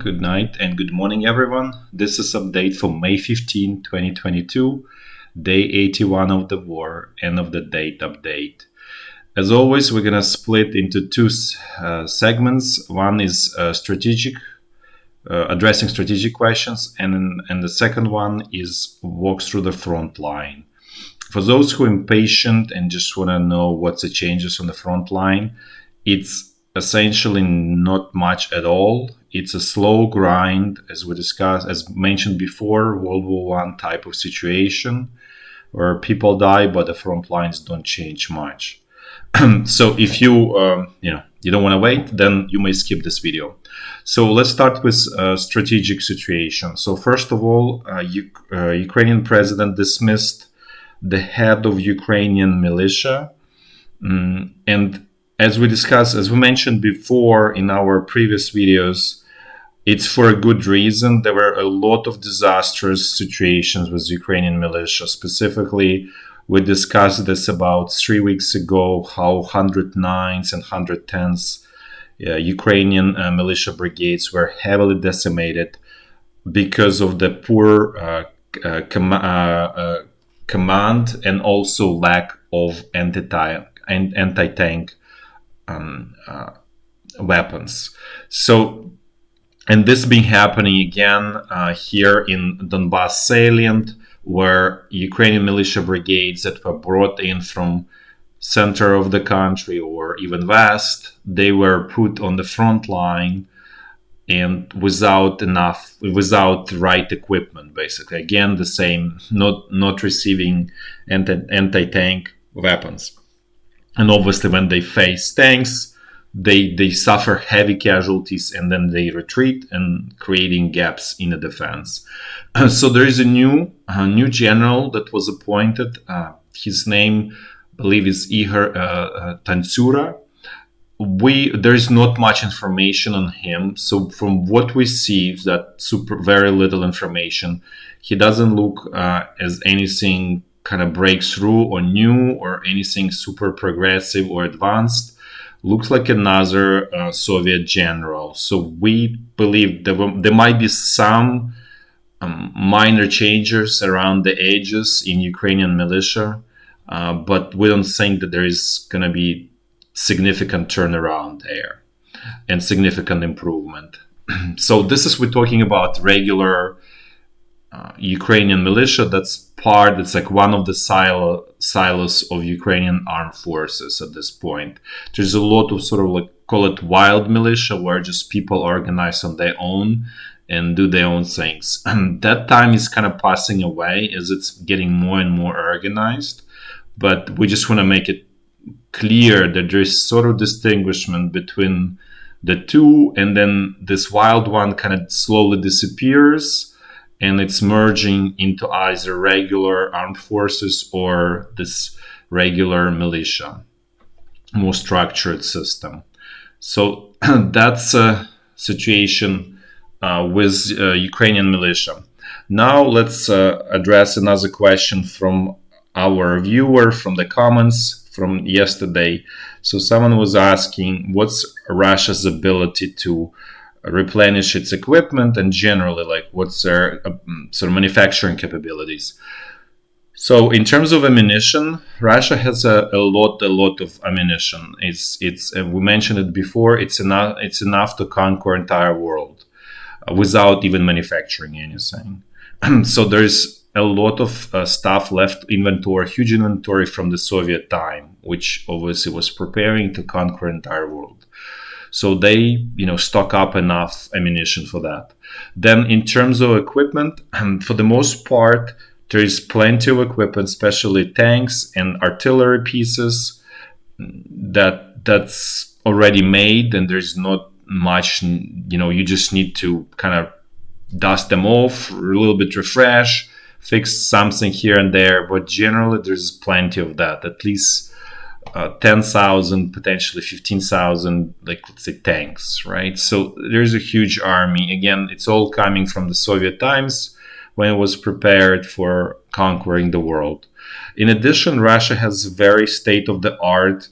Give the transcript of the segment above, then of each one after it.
Good night and good morning, everyone. This is update for May 15, 2022, day 81 of the war, end of the date update. As always, we're going to split into two segments. One is addressing strategic questions, and the second one is walks through the front line. For those who are impatient and just want to know what's the changes on the front line, it's essentially not much at all. It's a slow grind, as we discussed, as mentioned before, World War I type of situation where people die, but the front lines don't change much. So if you don't want to wait, then you may skip this video. So let's start with strategic situation. So first of all, Ukrainian president dismissed the head of Ukrainian militia, and as we mentioned before in our previous videos, it's for a good reason. There were a lot of disastrous situations with Ukrainian militia. Specifically, we discussed this about 3 weeks ago, how 109th and 110th Ukrainian militia brigades were heavily decimated because of the poor command and also lack of anti-tank weapons. So, and this been happening again here in Donbas salient, where Ukrainian militia brigades that were brought in from center of the country or even west, they were put on the front line and without the right equipment, basically. Again, the same, not receiving anti-tank weapons. And obviously, when they face tanks, they suffer heavy casualties and then they retreat and creating gaps in the defense. So there is a new general that was appointed. His name, I believe, is Igor Tantsura. There is not much information on him. So from what we see, that very little information. He doesn't look as anything kind of breakthrough or new or anything super progressive or advanced. Looks like another Soviet general. So we believe there might be some minor changes around the edges in Ukrainian militia, but we don't think that there is going to be significant turnaround there and significant improvement. So this is, we're talking about regular Ukrainian militia. It's like one of the silos of Ukrainian armed forces at this point. There's a lot of sort of like, call it wild militia, where just people organize on their own and do their own things. And that time is kind of passing away as it's getting more and more organized. But we just want to make it clear that there's sort of distinguishment between the two, and then this wild one kind of slowly disappears and it's merging into either regular armed forces or this regular militia, more structured system. So that's a situation with Ukrainian militia. Now let's address another question from our viewer from the comments from yesterday. So someone was asking, what's Russia's ability to replenish its equipment and generally, like, what's their sort of manufacturing capabilities? So in terms of ammunition, Russia has a lot of ammunition. It's we mentioned it before. It's enough to conquer entire world without even manufacturing anything. So there's a lot of stuff left, huge inventory from the Soviet time, which obviously was preparing to conquer entire world. So they, stock up enough ammunition for that. Then in terms of equipment, for the most part, there is plenty of equipment, especially tanks and artillery pieces that's already made, and there's not much, you just need to kind of dust them off, a little bit refresh, fix something here and there, but generally there's plenty of that, at least 10,000, potentially 15,000, like, let's say, tanks, right? So there's a huge army. Again, it's all coming from the Soviet times when it was prepared for conquering the world. In addition, Russia has very state-of-the-art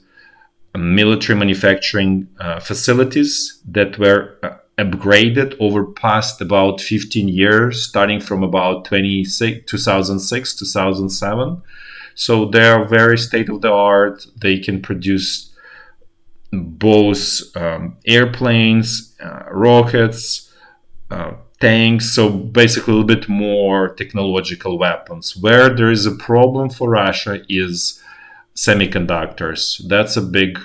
military manufacturing facilities that were upgraded over past about 15 years, starting from about 2006, 2007. So they are very state of the art. They can produce both airplanes, rockets, tanks, so basically a little bit more technological weapons. Where there is a problem for Russia is semiconductors. That's a big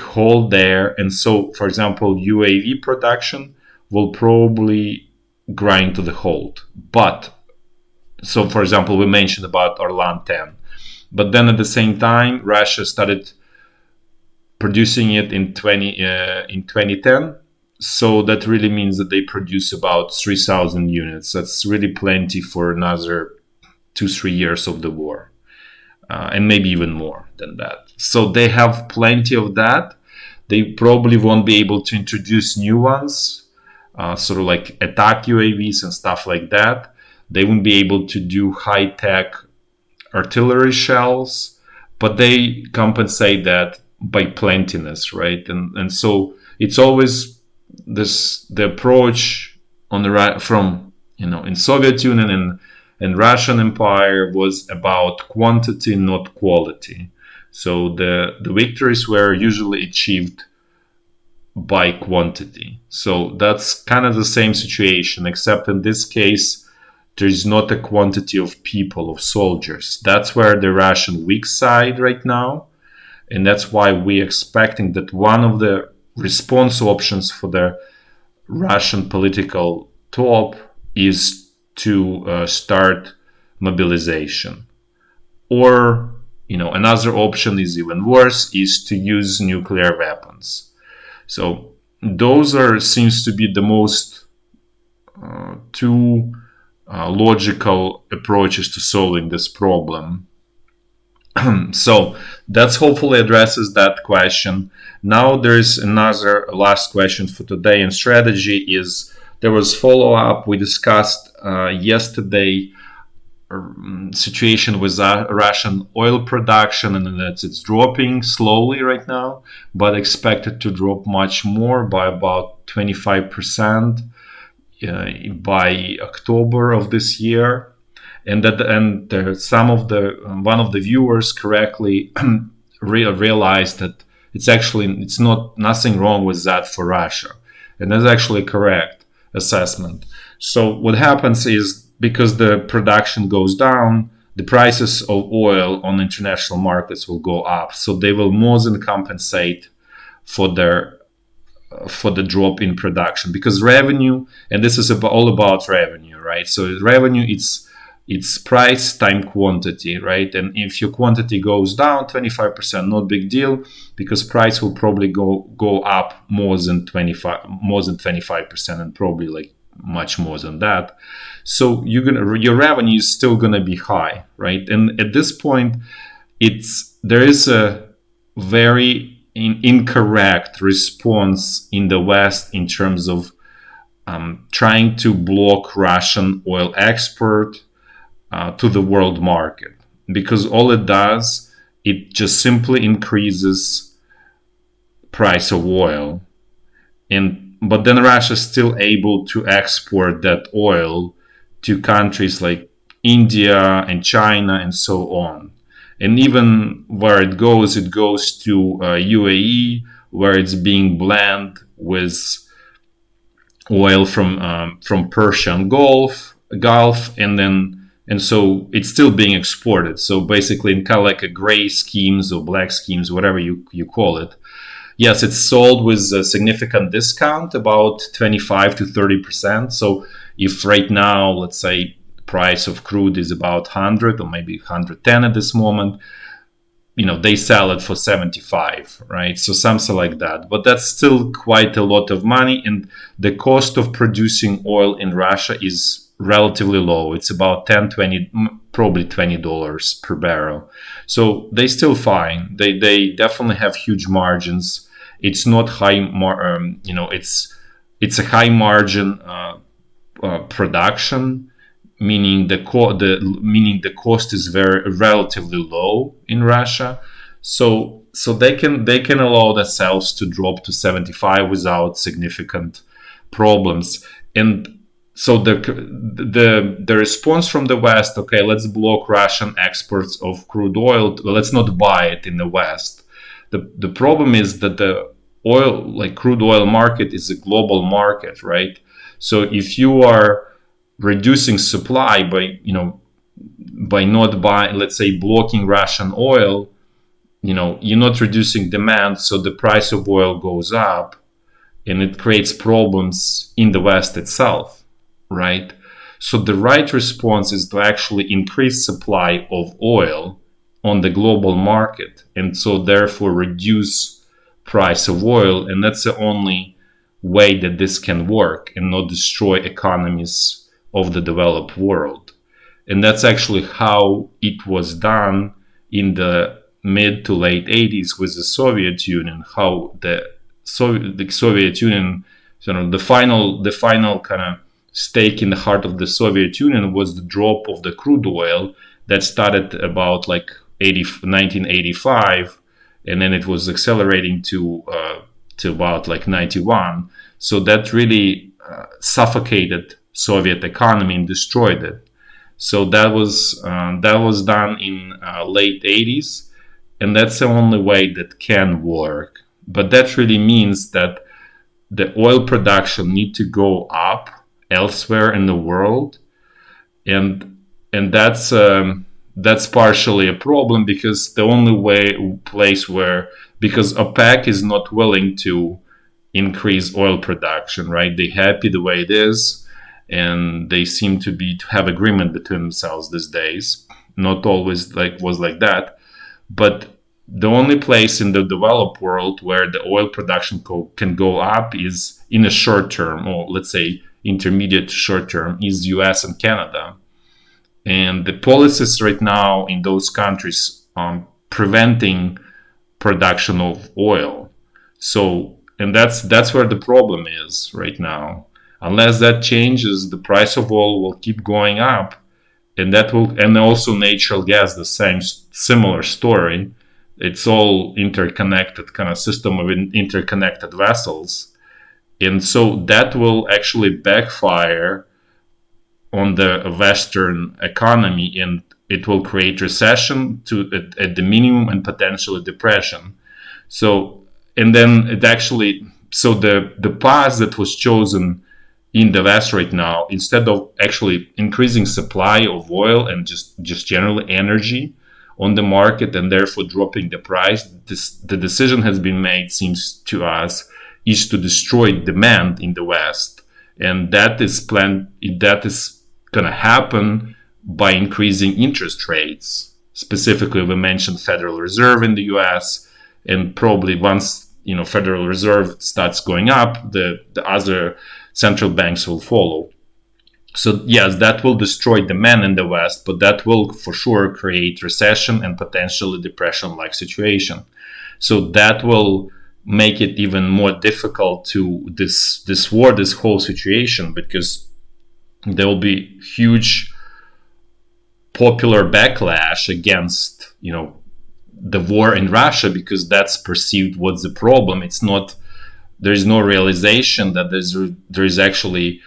hole there. And so, for example, UAV production will probably grind to the halt. But, so for example, we mentioned about Orlan 10. But then at the same time, Russia started producing it in 2010. So that really means that they produce about 3,000 units. That's really plenty for another 2-3 years of the war. And maybe even more than that. So they have plenty of that. They probably won't be able to introduce new ones, sort of like attack UAVs and stuff like that. They won't be able to do high-tech artillery shells, but they compensate that by plentiness, right? And so it's always the approach on the from in Soviet Union and Russian Empire was about quantity, not quality. So the victories were usually achieved by quantity. So that's kind of the same situation, except in this case, there's not a quantity of people, of soldiers. That's where the Russian weak side right now. And that's why we're expecting that one of the response options for the Russian political top is to start mobilization. Or, another option is even worse, is to use nuclear weapons. So those seems to be the most two logical approaches to solving this problem. So that's hopefully addresses that question. Now there's another last question for today, and strategy is there was follow-up. We discussed yesterday situation with Russian oil production, and that it's dropping slowly right now, but expected to drop much more by about 25% by October of this year. And one of the viewers correctly realized that it's nothing wrong with that for Russia, and that's actually correct assessment. So what happens is, because the production goes down, the prices of oil on international markets will go up. So they will more than compensate for the drop in production, because revenue, and this is all about revenue, right? So revenue, it's price time quantity, right? And if your quantity goes down 25%, not big deal, because price will probably go up more than 25%, and probably like much more than that. So your revenue is still gonna be high, right? And at this point, there is a very incorrect response in the West in terms of trying to block Russian oil export to the world market, because all it does, it just simply increases price of oil, but then Russia is still able to export that oil to countries like India and China and so on. And even where it goes to UAE, where it's being blended with oil from Persian Gulf, and so it's still being exported. So basically, in kind of like a gray schemes or black schemes, whatever you call it. Yes, it's sold with a significant discount, about 25 to 30%. So if right now, let's say, price of crude is about 100 or maybe 110 at this moment, they sell it for 75, right? So something like that. But that's still quite a lot of money, and the cost of producing oil in Russia is relatively low. It's about 10, 20, probably $20 per barrel. So they still fine. They definitely have huge margins. It's not high, it's a high margin production, meaning the cost is very relatively low in Russia. So they can allow themselves to drop to 75 without significant problems. And so the response from the West, okay, let's block Russian exports of crude oil. Let's not buy it in the West. The problem is that the oil, like crude oil market, is a global market, right? So if you are reducing supply by not buying, let's say, blocking Russian oil, you're not reducing demand, so the price of oil goes up, and it creates problems in the West itself, right? So the right response is to actually increase supply of oil on the global market, and so therefore reduce price of oil, and that's the only way that this can work and not destroy economies of the developed world. And that's actually how it was done in the mid to late 80s with the Soviet Union, how the Soviet Union, the final kind of stake in the heart of the Soviet Union was the drop of the crude oil that started about like 1985, and then it was accelerating to about like 91. So that really suffocated Soviet economy and destroyed it. So that was done in late 80s, and that's the only way that can work. But that really means that the oil production need to go up elsewhere in the world, and that's partially a problem, because the only place where, because OPEC is not willing to increase oil production, right? They're happy the way it is, and they seem to have agreement between themselves these days. Not always was like that, but the only place in the developed world where the oil production can go up is in a short term, or let's say intermediate short term, is US and Canada. And the policies right now in those countries are preventing production of oil. So, and that's where the problem is right now. Unless that changes, the price of oil will keep going up, and also natural gas, the same similar story. It's all interconnected, kind of system of interconnected vessels, and so that will actually backfire on the Western economy, and it will create recession at the minimum, and potentially depression. So, and then the path that was chosen in the West right now, instead of actually increasing supply of oil and just generally energy on the market, and therefore dropping the price, the decision has been made, seems to us, is to destroy demand in the West. And that is going to happen by increasing interest rates. Specifically, we mentioned Federal Reserve in the US, and probably once Federal Reserve starts going up, the other central banks will follow. So yes, that will destroy demand in the West, but that will for sure create recession and potentially depression-like situation. So that will make it even more difficult to this whole situation, because there will be huge popular backlash against the war in Russia, because that's perceived what's the problem. It's not, there's no realization that there is actually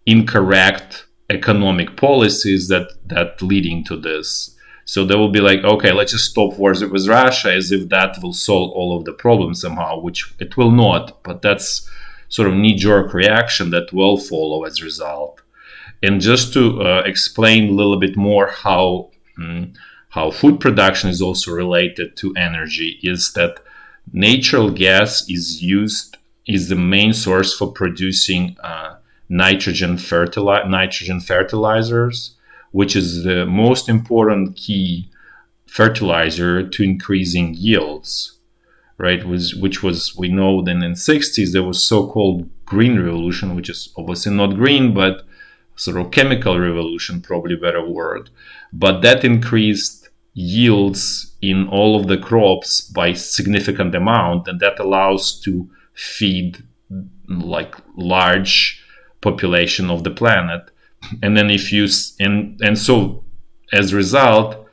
incorrect economic policies that leading to this. So they will be like, okay, let's just stop wars with Russia, as if that will solve all of the problems somehow, which it will not. But that's sort of knee-jerk reaction that will follow as a result. And just to explain a little bit more how food production is also related to energy, is that natural gas is the main source for producing nitrogen fertilizers, which is the most important key fertilizer to increasing yields, right? Which was, we know that in the 60s there was so-called green revolution, which is obviously not green, but sort of chemical revolution, probably a better word. But that increased yields in all of the crops by significant amount, and that allows to feed like large population of the planet. And then so as a result,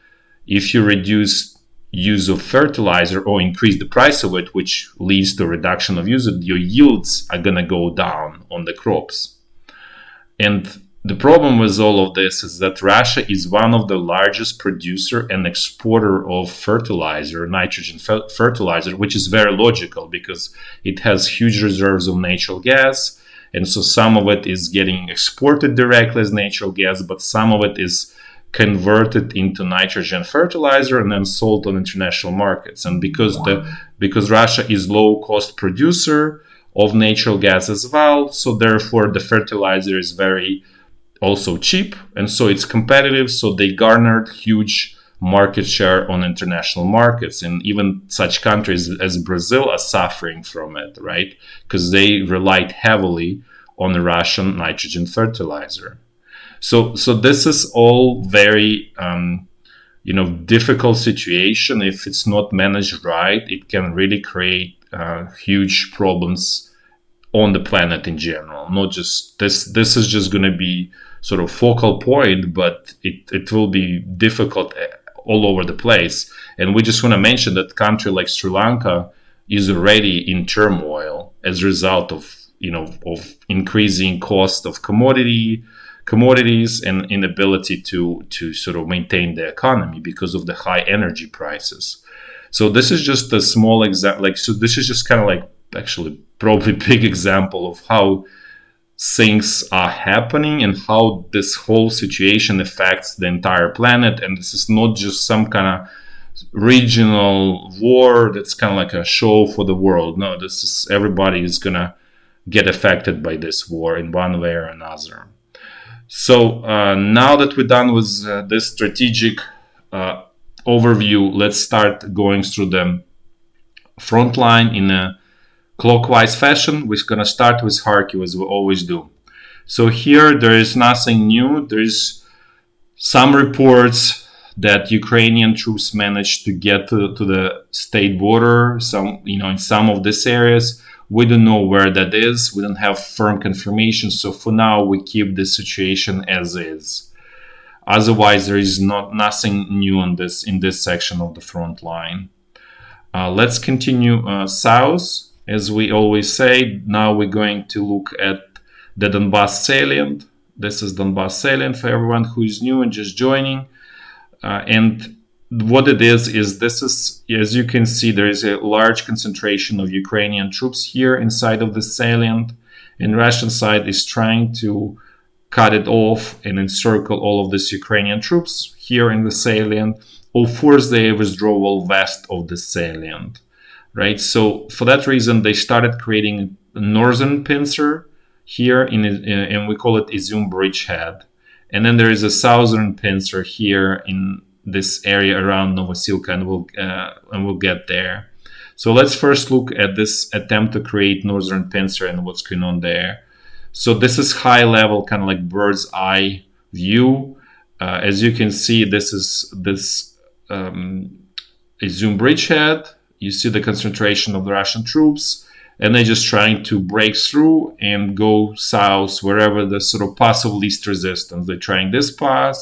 if you reduce use of fertilizer or increase the price of it, which leads to a reduction of use, your yields are going to go down on the crops. And the problem with all of this is that Russia is one of the largest producer and exporter of fertilizer, nitrogen fertilizer, which is very logical because it has huge reserves of natural gas. And so some of it is getting exported directly as natural gas, but some of it is converted into nitrogen fertilizer and then sold on international markets. And because Russia is low cost producer of natural gas as well, so therefore the fertilizer is very also cheap, and so it's competitive. So they garnered huge market share on international markets, and even such countries as Brazil are suffering from it, right? Because they relied heavily on the Russian nitrogen fertilizer. So this is all very difficult situation. If it's not managed right, it can really create huge problems on the planet in general. Not just this is just going to be sort of focal point, but it will be difficult all over the place. And we just want to mention that country like Sri Lanka is already in turmoil as a result of increasing cost of commodities and inability to sort of maintain the economy because of the high energy prices. So this is just a small example. So this is just kind of like actually probably big example of how things are happening and how this whole situation affects the entire planet. And this is not just some kind of regional war that's kind of like a show for the world. No, this is everybody is gonna get affected by this war in one way or another. So now that we're done with this strategic overview, let's start going through the front line in a clockwise fashion. We're going to start with Kharkiv as we always do. So here there is nothing new. There's some reports that Ukrainian troops managed to get to the state border. In some of these areas, we don't know where that is. We don't have firm confirmation. So for now, we keep the situation as is. Otherwise, there is nothing new in this section of the front line. Let's continue south. As we always say, now we're going to look at the Donbas salient. This is Donbas salient for everyone who is new and just joining. And what it is this is, as you can see, there is a large concentration of Ukrainian troops here inside of the salient. And Russian side is trying to cut it off and encircle all of these Ukrainian troops here in the salient, or force their withdrawal west of the salient. Right, so for that reason, they started creating a northern pincer here, and we call it Izyum bridgehead. And then there is a southern pincer here in this area around Novoselivka, and we'll get there. So let's first look at this attempt to create northern pincer and what's going on there. So this is high level, kind of like bird's eye view. As you can see, this is this Izyum bridgehead. You see the concentration of the Russian troops, and they're just trying to break through and go south wherever the sort of path of least resistance. They're trying this path.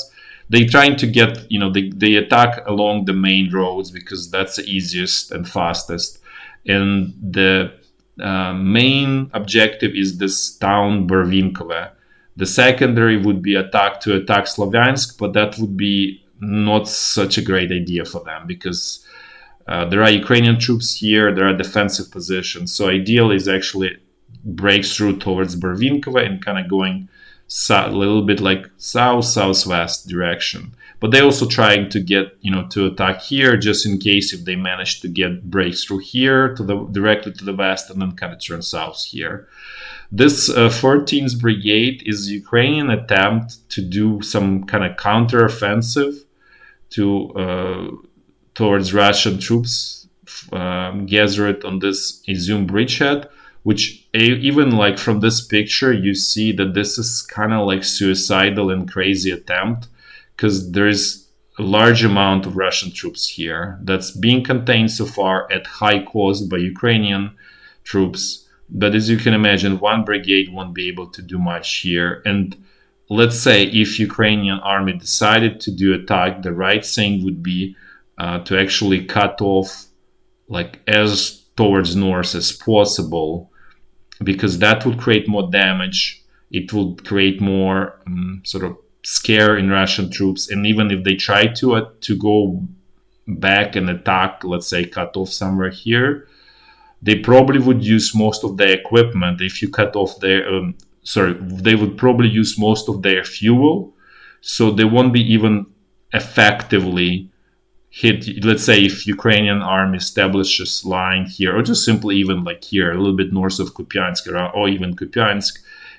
They're trying to get, they attack along the main roads because that's the easiest and fastest. And the main objective is this town Barvinkova. The secondary would be attack Slavyansk, but that would be not such a great idea for them because there are Ukrainian troops here, there are defensive positions. So ideal is actually break through towards Barvinkova and kind of going a little bit like southwest direction. But they're also trying to get, to attack here just in case if they manage to get breakthrough here directly to the west and then kind of turn south here. This 14th Brigade is Ukrainian attempt to do some kind of counteroffensive towards Russian troops gathered on this Izyum bridgehead, which even like from this picture, you see that this is kind of like suicidal and crazy attempt because there is a large amount of Russian troops here that's being contained so far at high cost by Ukrainian troops. But as you can imagine, one brigade won't be able to do much here. And let's say if Ukrainian army decided to do attack, the right thing would be to actually cut off like as towards north as possible, because that would create more damage. It would create more sort of scare in Russian troops, and even if they try to go back and attack, let's say cut off somewhere here, they probably would use most of their equipment. If you cut off their they would probably use most of their fuel, so they won't be even effectively hit. Let's say if Ukrainian army establishes line here, or just simply even like here a little bit north of Kupiansk, or even Kupiansk,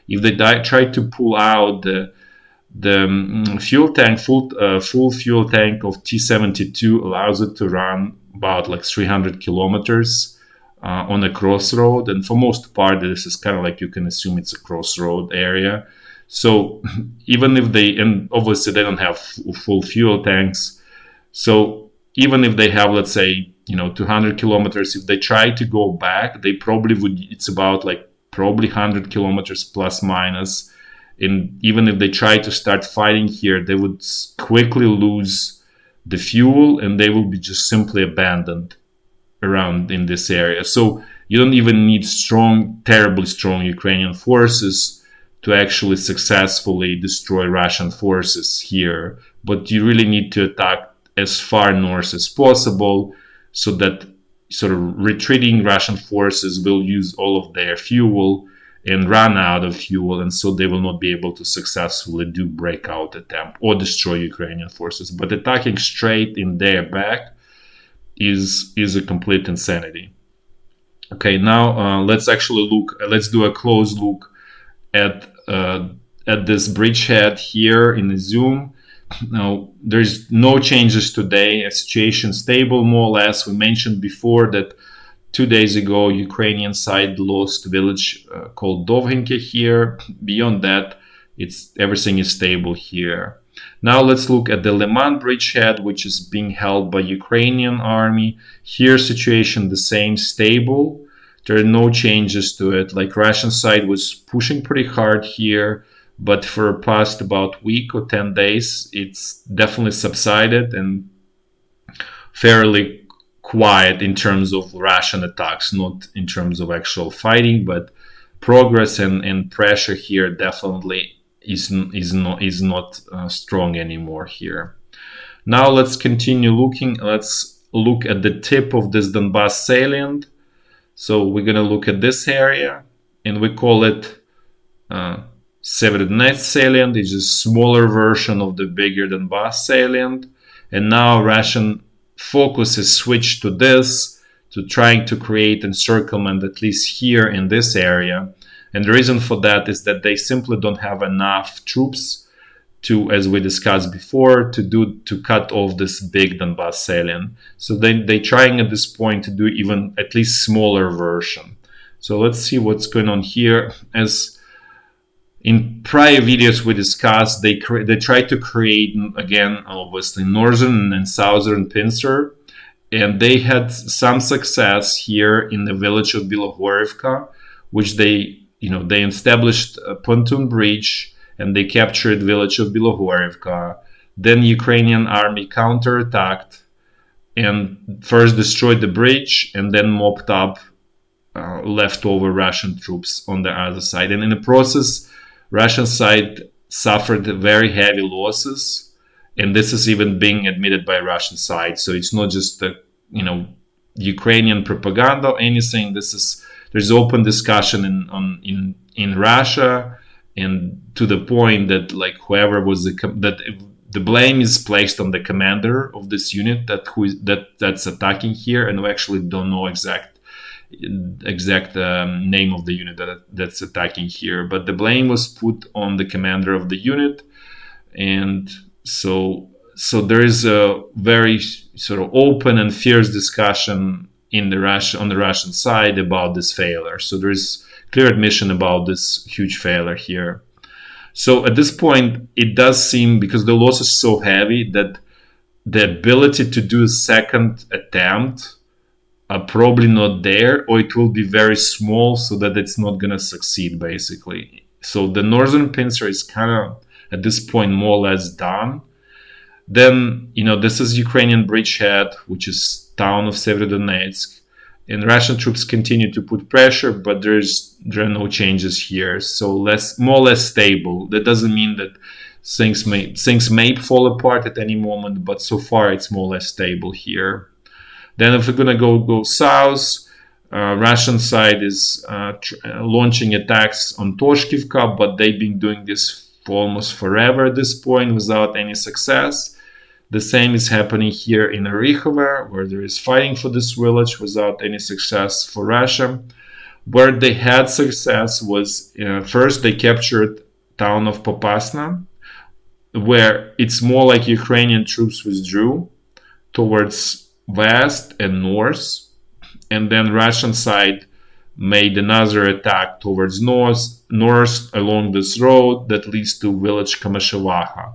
if they try to pull out the fuel tank, full fuel tank of T-72 allows it to run about like 300 kilometers on a crossroad, and for most part this is kind of like, you can assume it's a crossroad area. So even if and obviously they don't have full fuel tanks, so even if they have, let's say, 200 kilometers, if they try to go back, they probably would, it's about like probably 100 kilometers plus minus. And even if they try to start fighting here, they would quickly lose the fuel and they will be just simply abandoned around in this area. So you don't even need terribly strong Ukrainian forces to actually successfully destroy Russian forces here. But you really need to attack as far north as possible, so that sort of retreating Russian forces will use all of their fuel and run out of fuel, and so they will not be able to successfully do breakout attempt or destroy Ukrainian forces. But attacking straight in their back is a complete insanity. Okay, now let's do a close look at this bridgehead here in Izyum. Now, there's no changes today. A situation stable, more or less. We mentioned before that 2 days ago, Ukrainian side lost a village called Dovhinke here. Beyond that, everything is stable here. Now let's look at the Lyman bridgehead, which is being held by Ukrainian army. Here, situation the same, stable. There are no changes to it. Like, Russian side was pushing pretty hard here, but for past about week or 10 days, it's definitely subsided and fairly quiet in terms of Russian attacks, not in terms of actual fighting, but progress and pressure here definitely is not strong anymore here. Now let's continue looking. Let's look at the tip of this Donbas salient. So we're going to look at this area, and we call it Severodonetsk salient. It's a smaller version of the bigger Donbas salient. And now Russian focus is switched to this, to trying to create encirclement at least here in this area. And the reason for that is that they simply don't have enough troops to, as we discussed before, to cut off this big Donbas salient. So they're trying at this point to do even at least smaller version. So let's see what's going on here. As in prior videos we discussed, they try to create, again, obviously, northern and southern pincer, and they had some success here in the village of Bilogorivka, which they established a pontoon bridge, and they captured village of Bilogorivka. Then Ukrainian army counterattacked and first destroyed the bridge, and then mopped up leftover Russian troops on the other side. And in the process, Russian side suffered very heavy losses, and this is even being admitted by Russian side. So it's not just the Ukrainian propaganda or anything. There's open discussion in Russia, and to the point that like whoever was the blame is placed on the commander of this unit that's attacking here, and we actually don't know exact name of the unit that's attacking here, but the blame was put on the commander of the unit. And so there is a very sort of open and fierce discussion on the Russian side about this failure. So there is clear admission about this huge failure here. So at this point, it does seem, because the loss is so heavy, that the ability to do a second attempt are probably not there, or it will be very small so that it's not going to succeed, basically. So the northern pincer is kind of, at this point, more or less done. Then, this is Ukrainian bridgehead, which is town of Severodonetsk. And Russian troops continue to put pressure, but there are no changes here. So more or less stable. That doesn't mean that things may fall apart at any moment, but so far it's more or less stable here. Then if we're gonna go south, Russian side is launching attacks on Toshkivka, but they've been doing this for almost forever at this point without any success. The same is happening here in Orikhovo, where there is fighting for this village without any success for Russia. Where they had success was first they captured town of Popasna, where it's more like Ukrainian troops withdrew towards west and north, and then Russian side made another attack towards north along this road that leads to village Komyshevakha.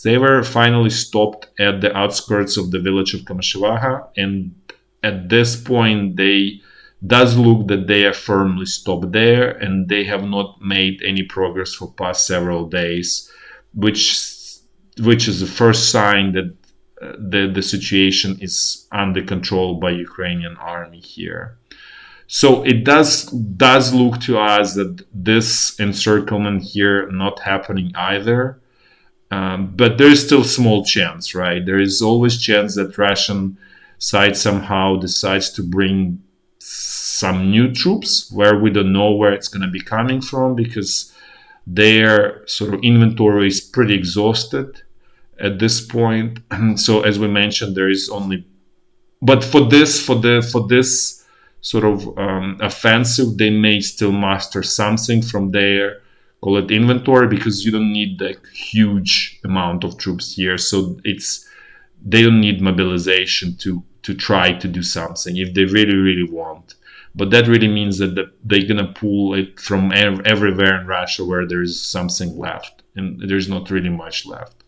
They were finally stopped at the outskirts of the village of Komyshevakha, and at this point does look that they are firmly stopped there, and they have not made any progress for past several days, which is the first sign that the situation is under control by Ukrainian army here. So it does look to us that this encirclement here not happening either. But there is still small chance, right? There is always chance that Russian side somehow decides to bring some new troops where we don't know where it's going to be coming from, because their sort of inventory is pretty exhausted at this point. So as we mentioned, there is only, but for this sort of offensive, they may still muster something from their, call it, inventory, because you don't need a huge amount of troops here. So they don't need mobilization to try to do something if they really, really want. But that really means that they're going to pull it from everywhere in Russia where there is something left. And there's not really much left.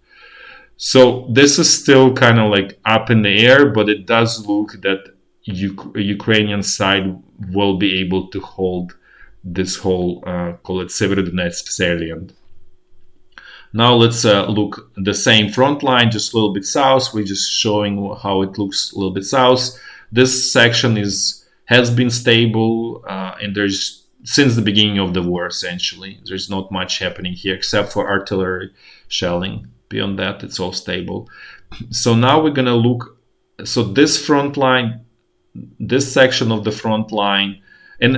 So this is still kind of like up in the air, but it does look that Ukrainian side will be able to hold this whole, call it, Severodonetsk salient. Now let's look at the same front line, just a little bit south. We're just showing how it looks a little bit south. This section has been stable, and there's, since the beginning of the war, essentially, there's not much happening here except for artillery shelling. Beyond that, it's all stable. So now we're gonna look. So this front line, this section of the front line, and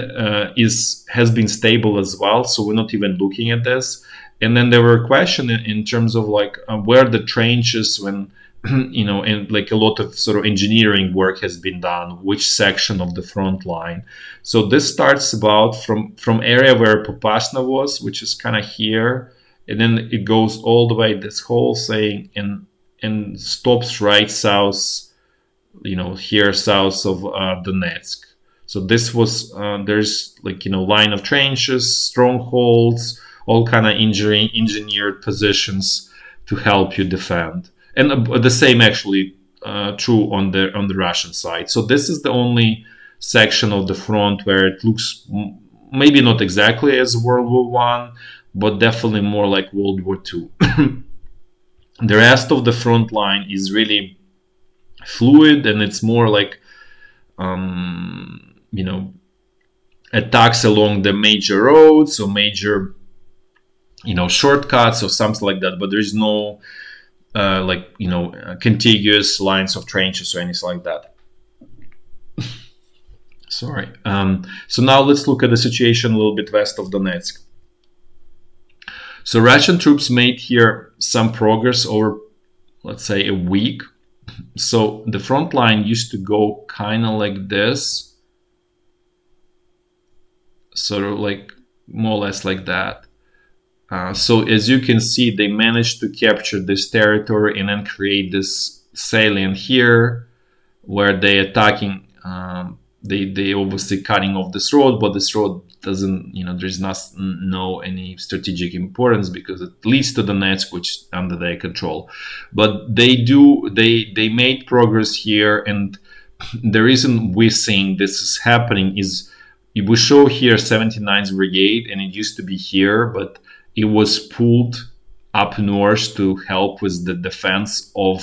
has been stable as well. So we're not even looking at this. And then there were questions in terms of like where the trenches, when and like a lot of sort of engineering work has been done, which section of the front line. So this starts about from area where Popasna was, which is kind of here, and then it goes all the way this whole thing and stops right south, here south of Donetsk. So this was there's like line of trenches, strongholds, all kind of engineered positions to help you defend. And the same actually true on the Russian side. So this is the only section of the front where it looks maybe not exactly as World War One, but definitely more like World War II. The rest of the front line is really fluid, and it's more like attacks along the major roads or major shortcuts or something like that. But there is no contiguous lines of trenches or anything like that. Sorry. So now let's look at the situation a little bit west of Donetsk. So Russian troops made here some progress over, let's say, a week. So the front line used to go kind of like this, sort of like more or less like that. So as you can see, they managed to capture this territory and then create this salient here, where they attacking. They obviously cutting off this road, but this road doesn't, there's no any strategic importance because it leads to Donetsk, which is under their control. But they made progress here, and the reason we're saying this is happening is we show here 79th Brigade, and it used to be here, but it was pulled up north to help with the defense of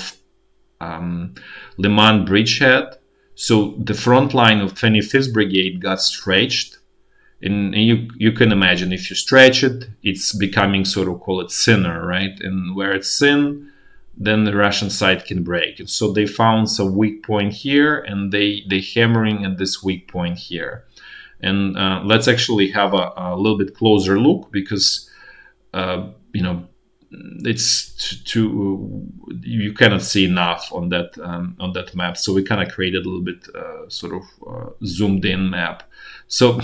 Lyman bridgehead. So the front line of 25th Brigade got stretched. And you can imagine if you stretch it, it's becoming sort of, call it, thinner, right? And where it's thin, then the Russian side can break. And so they found some weak point here, and they hammering at this weak point here. And let's actually have a little bit closer look, because it's too you cannot see enough on that map. So we kind of created a little bit zoomed in map. So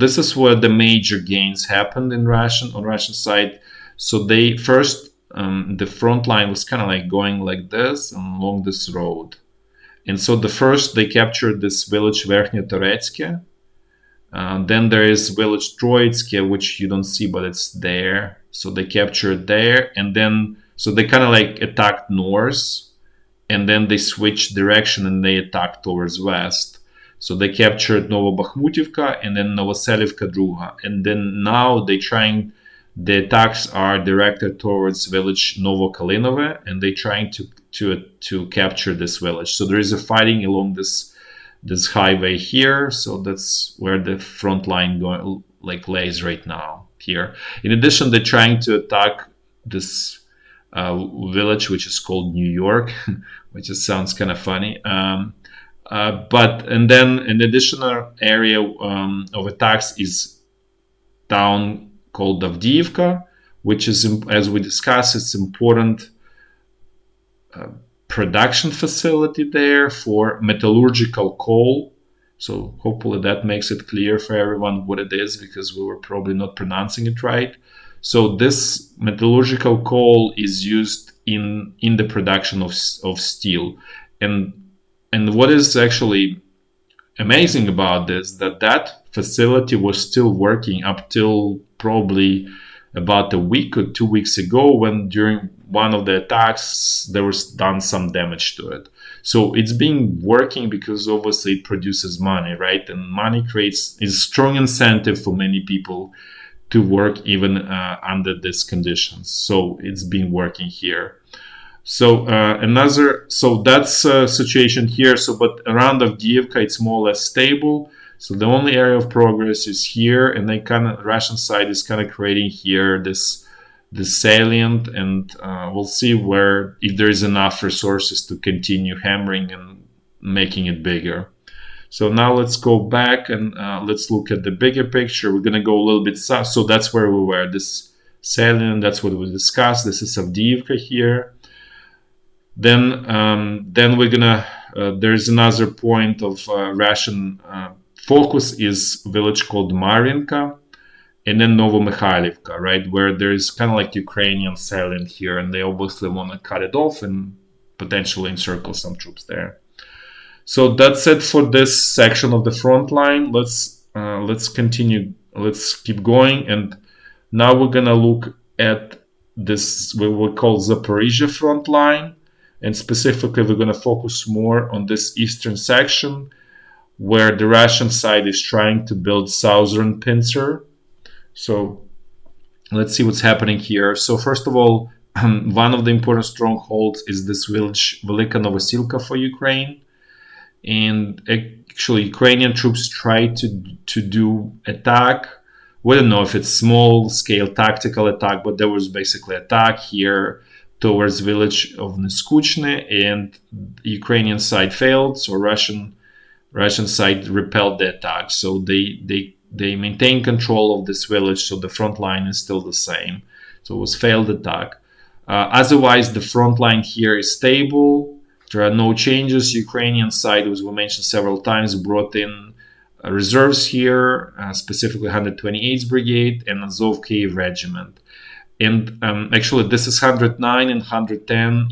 this is where the major gains happened on Russian side. So they first the front line was kind of like going like this along this road, and so they captured this village Verkhne Toretske. Then there is village Troitsky, which you don't see, but it's there. So they captured there, and then so they kind of like attacked north, and then they switched direction and they attacked towards west. So they captured Novobahmutivka and then Novoselivka Druha, and then now the attacks are directed towards village Novokalinove, and they're trying to capture this village. So there is a fighting along this highway here. So that's where the front line lays right now here. In addition, they're trying to attack this village, which is called New York, which just sounds kind of funny. And then an additional area of attacks is town called Avdiyivka, which is, as we discussed, it's important production facility there for metallurgical coal. So hopefully that makes it clear for everyone what it is, because we were probably not pronouncing it right. So this metallurgical coal is used in the production of steel. And what is actually amazing about this, that facility was still working up till probably about a week or 2 weeks ago, when during one of the attacks there was done some damage to it. So it's been working because obviously it produces money, right? And money is a strong incentive for many people to work even under these conditions. So it's been working here. So that's a situation here. But around Avdiyivka, it's more or less stable. So the only area of progress is here, and Russian side is kind of creating here this salient, and we'll see if there is enough resources to continue hammering and making it bigger. So now let's go back and let's look at the bigger picture. We're gonna go a little bit south. So that's where we were. This salient, that's what we discussed. This is Avdiyivka here. Then we're gonna. There's another point of Russian focus is a village called Maryinka, and then Novomikhailivka, right, where there is kind of like Ukrainian salient here, and they obviously want to cut it off and potentially encircle some troops there. So that's it for this section of the front line. Let's continue. Let's keep going, and now we're gonna look at this what we call Zaporizhzhia front line, and specifically we're gonna focus more on this eastern section, where the Russian side is trying to build southern pincer. So let's see what's happening here. So first of all, one of the important strongholds is this village Velika Novosilka for Ukraine. And actually Ukrainian troops try to do attack. We don't know if it's small scale tactical attack, but there was basically attack here towards village of Neskuchne, and the Ukrainian side failed. So Russian side repelled the attack. So they maintain control of this village. So the front line is still the same. So it was failed attack. Otherwise, the front line here is stable. There are no changes. Ukrainian side, as we mentioned several times, brought in reserves here, specifically 128th Brigade and Azov Kiev Regiment. And actually, this is 109 and 110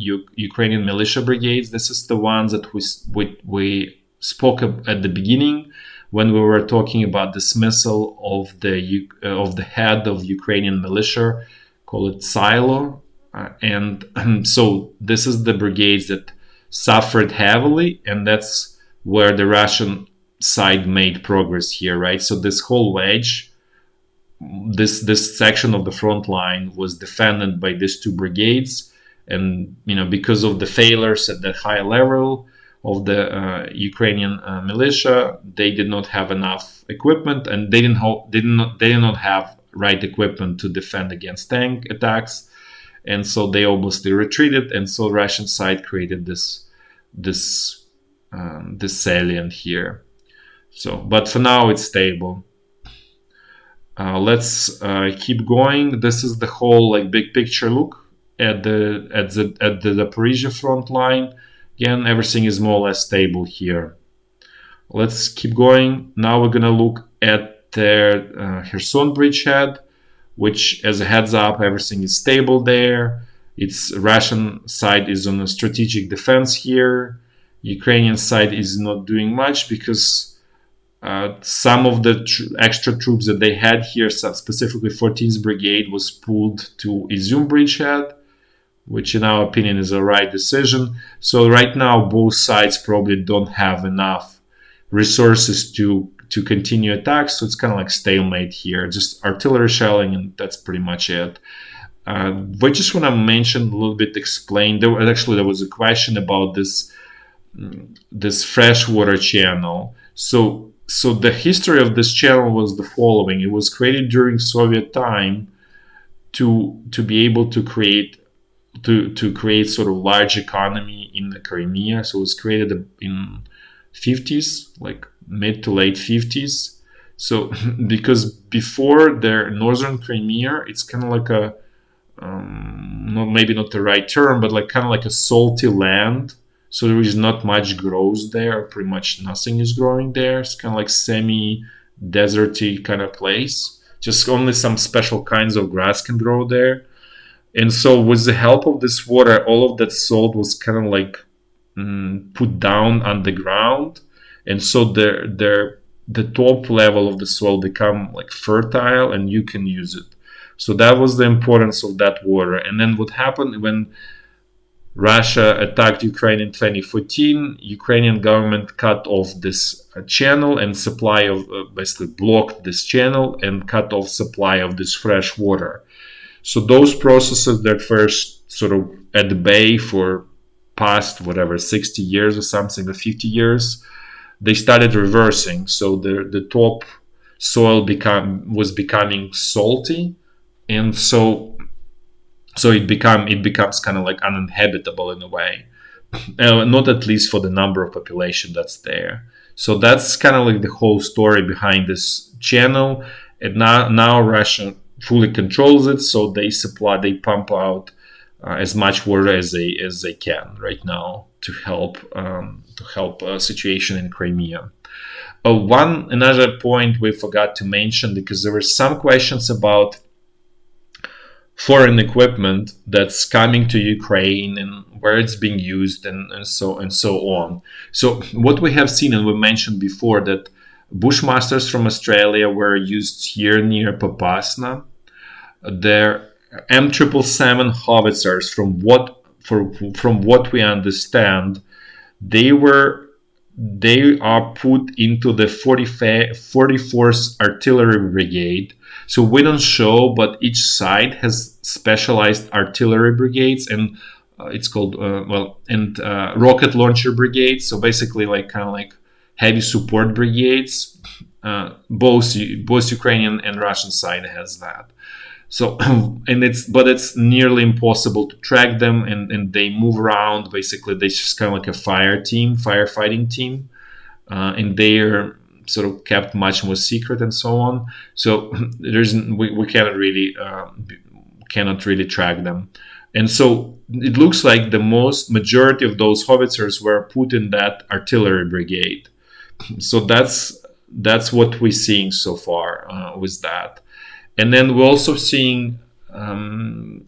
Ukrainian militia brigades. This is the ones that we spoke at the beginning when we were talking about dismissal of the head of Ukrainian militia, call it Silo. And so this is the brigades that suffered heavily, and that's where the Russian side made progress here, right? So this whole wedge this section of the front line was defended by these two brigades, and because of the failures at the high level of the Ukrainian militia, they did not have enough equipment, and they did not have right equipment to defend against tank attacks, and so they obviously retreated, and so Russian side created this salient here. So, but for now it's stable. Let's keep going. This is the whole big picture look at the Zaporizhzhia front line. Again, everything is more or less stable here. Let's keep going. Now we're gonna look at the Kherson bridgehead, which, as a heads up, everything is stable there. Its Russian side is on a strategic defense here. Ukrainian side is not doing much because some of the extra troops that they had here, specifically 14th Brigade, was pulled to Izyum bridgehead, which in our opinion is a right decision. So right now both sides probably don't have enough resources to continue attacks, so it's kind of like stalemate here, just artillery shelling, and that's pretty much it. I just want to mention a little bit, explain. There was a question about this freshwater channel. So the history of this channel was the following. It was created during Soviet time to be able to create sort of large economy in the Crimea. So it was created in 50s, like mid to late 50s. So because before their northern Crimea, it's kind of like a maybe not the right term, but kind of like a salty land. So there is not much growth there. Pretty much nothing is growing there. It's kind of like semi-deserty kind of place. Just only some special kinds of grass can grow there. And so with the help of this water, all of that salt was kind of like put down underground. And so the top level of the soil become like fertile, and you can use it. So that was the importance of that water. And then what happened when Russia attacked Ukraine in 2014, Ukrainian government cut off this channel and supply of, basically blocked this channel and cut off supply of this fresh water. So those processes that first sort of at the bay for past 60 years or something, or 50 years, they started reversing. So the top soil was becoming salty, and so it becomes kind of like uninhabitable in a way, not at least for the number of population that's there. So that's kind of like the whole story behind this channel. And now Russia fully controls it, so they pump out as much water as they can right now to help situation in Crimea. Another point we forgot to mention, because there were some questions about foreign equipment that's coming to Ukraine and where it's being used and so on. So what we have seen, and we mentioned before, that Bushmasters from Australia were used here near Popasna. Their M777 howitzers, from what we understand, they are put into the 44th Artillery Brigade. So we don't show, but each side has specialized artillery brigades, and it's called rocket launcher brigades. So basically, kind of like heavy support brigades. Both Ukrainian and Russian side has that. So but it's nearly impossible to track them, and they move around. Basically, they're just kind of like a firefighting team, and they're sort of kept much more secret and so on. So we cannot really track them, and so it looks like the majority of those howitzers were put in that artillery brigade. So that's what we're seeing so far with that. And then we're also seeing armored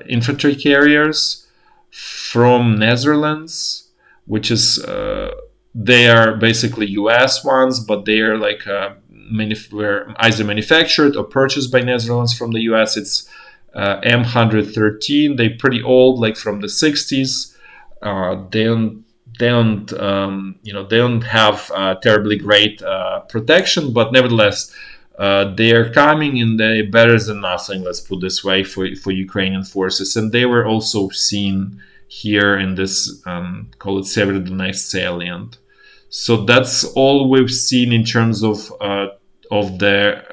infantry carriers from Netherlands, which is they are basically US ones, but they are were either manufactured or purchased by Netherlands from the US. It's M113. They're pretty old, like from the 60s. they don't have terribly great protection, but nevertheless, they are coming and they better than nothing. Let's put this way for Ukrainian forces, and they were also seen here in this call it Severodonetsk salient. So that's all we've seen in terms of the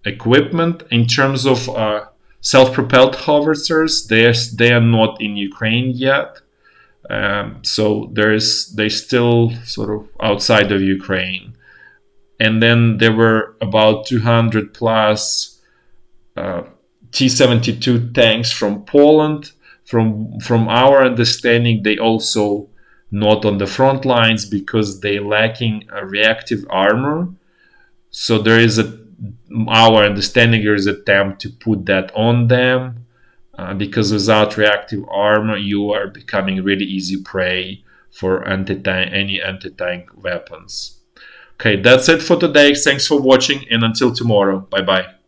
equipment. In terms of self-propelled howitzers, they are not in Ukraine yet. So they still sort of outside of Ukraine. And then there were about 200 plus T-72 tanks from Poland. From our understanding, they also not on the front lines because they lacking a reactive armor. So there is our understanding there is an attempt to put that on them. Because without reactive armor, you are becoming really easy prey for any anti-tank weapons. Okay, that's it for today. Thanks for watching, and until tomorrow. Bye bye.